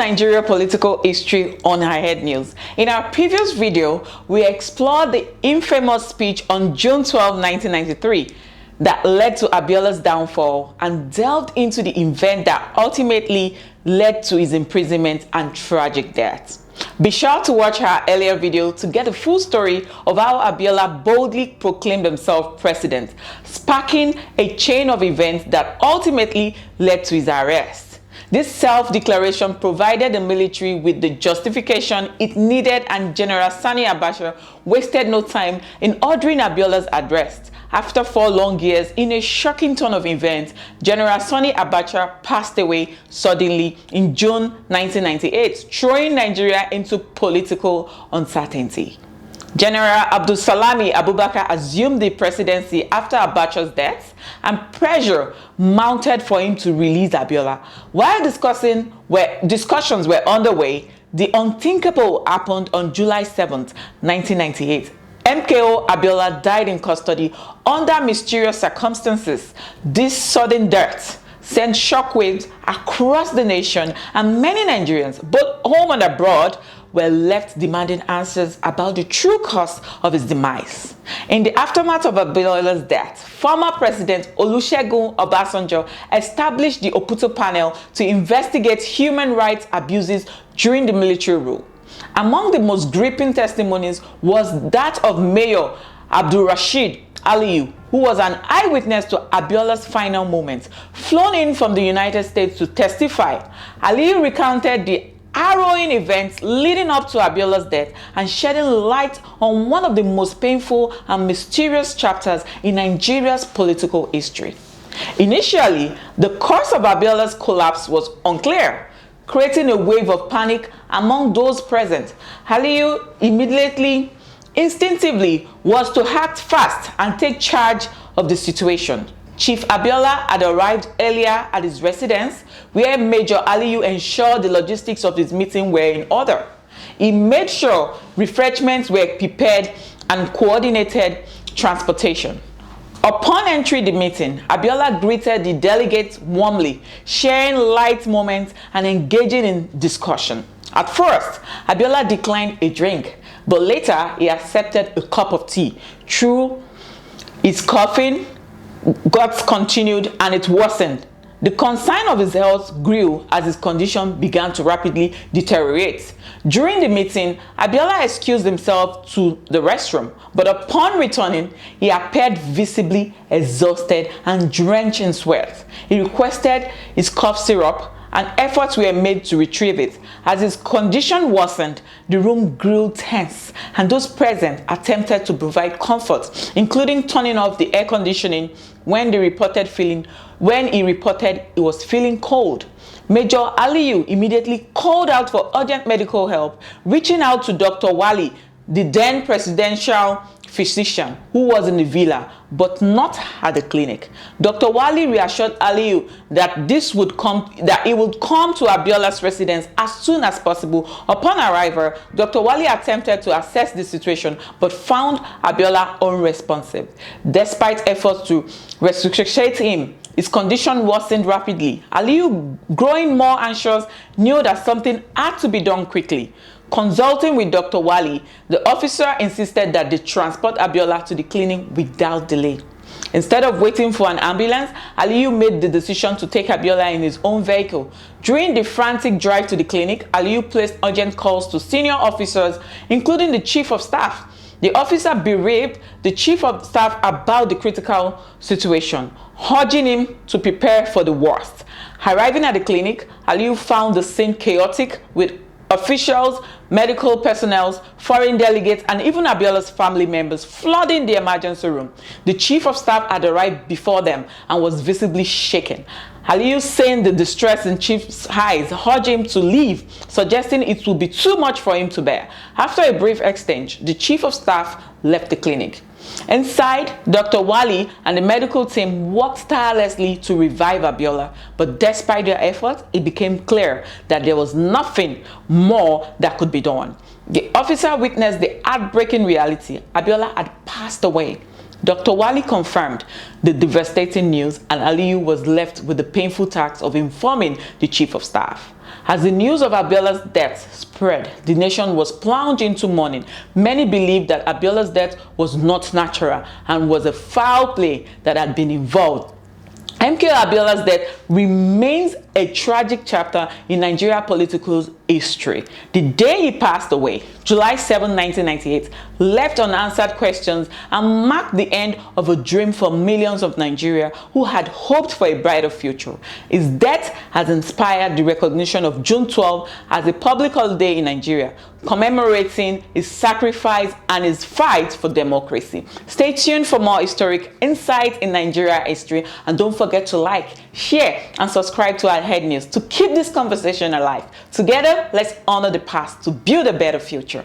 Nigeria political history on Her Head News. In our previous video, we explored the infamous speech on June 12, 1993 that led to Abiola's downfall and delved into the event that ultimately led to his imprisonment and tragic death. Be sure to watch our earlier video to get the full story of how Abiola boldly proclaimed himself president, sparking a chain of events that ultimately led to his arrest. This self-declaration provided the military with the justification it needed, and General Sani Abacha wasted no time in ordering Abiola's arrest. After 4 long years, in a shocking turn of events, General Sani Abacha passed away suddenly in June 1998, throwing Nigeria into political uncertainty. General Salami Abubakar assumed the presidency after Abacha's death, and pressure mounted for him to release Abiola. While discussions were underway, the unthinkable happened on July 7, 1998. MKO Abiola died in custody under mysterious circumstances. This sudden death sent shockwaves across the nation, and many Nigerians, both home and abroad, were left demanding answers about the true cause of his demise. In the aftermath of Abiola's death, former President Olusegun Obasanjo established the Oputo panel to investigate human rights abuses during the military rule. Among the most gripping testimonies was that of Mayor Abdulrasheed Aliyu, who was an eyewitness to Abiola's final moments, flown in from the United States to testify. Aliyu recounted the harrowing events leading up to Abiola's death and shedding light on one of the most painful and mysterious chapters in Nigeria's political history. Initially, the cause of Abiola's collapse was unclear, creating a wave of panic among those present. Aliyu instinctively was to act fast and take charge of the situation. Chief Abiola had arrived earlier at his residence, where Major Aliyu ensured the logistics of his meeting were in order. He made sure refreshments were prepared and coordinated transportation. Upon entering the meeting, Abiola greeted the delegates warmly, sharing light moments and engaging in discussion. At first, Abiola declined a drink, but later he accepted a cup of tea. Through his coughing, guts continued and it worsened. The concern of his health grew as his condition began to rapidly deteriorate. During the meeting, Abiola excused himself to the restroom, but upon returning, he appeared visibly exhausted and drenched in sweat. He requested his cough syrup, and efforts were made to retrieve it. As his condition worsened, the room grew tense, and those present attempted to provide comfort, including turning off the air conditioning when he reported he was feeling cold. Major Aliyu immediately called out for urgent medical help, reaching out to Dr. Wali, the then presidential physician, who was in the villa but not at the clinic. Dr. Wali reassured Aliyu that he would come to Abiola's residence as soon as possible. Upon arrival, Dr. Wali attempted to assess the situation but found Abiola unresponsive. Despite efforts to resuscitate him, his condition worsened rapidly. Aliyu, growing more anxious, knew that something had to be done quickly. Consulting with Dr. Wali, the officer insisted that they transport Abiola to the clinic without delay. Instead of waiting for an ambulance, Aliyu made the decision to take Abiola in his own vehicle. During the frantic drive to the clinic, Aliyu placed urgent calls to senior officers, including the Chief of Staff. The officer bereaved the Chief of Staff about the critical situation, urging him to prepare for the worst. Arriving at the clinic, Aliyu found the scene chaotic, with officials, medical personnel, foreign delegates, and even Abiola's family members flooding the emergency room. The Chief of Staff had arrived before them and was visibly shaken. Aliyu, seeing the distress in Chief's eyes, urged him to leave, suggesting it would be too much for him to bear. After a brief exchange, the Chief of Staff left the clinic. Inside, Dr. Wali and the medical team worked tirelessly to revive Abiola, but despite their efforts, it became clear that there was nothing more that could be done. The officer witnessed the heartbreaking reality. Abiola had passed away. Dr. Wali confirmed the devastating news, and Aliyu was left with the painful task of informing the Chief of Staff. As the news of Abiola's death spread, the nation was plunged into mourning. Many believed that Abiola's death was not natural and was a foul play that had been involved. MKO Abiola's death remains a tragic chapter in Nigeria political history. The day he passed away, July 7, 1998, left unanswered questions and marked the end of a dream for millions of Nigeria who had hoped for a brighter future. His death has inspired the recognition of June 12 as a public holiday in Nigeria, commemorating his sacrifice and his fight for democracy. Stay tuned for more historic insights in Nigeria history, and don't forget to like, share, and subscribe to our Eyewitness to keep this conversation alive. Together, let's honor the past to build a better future.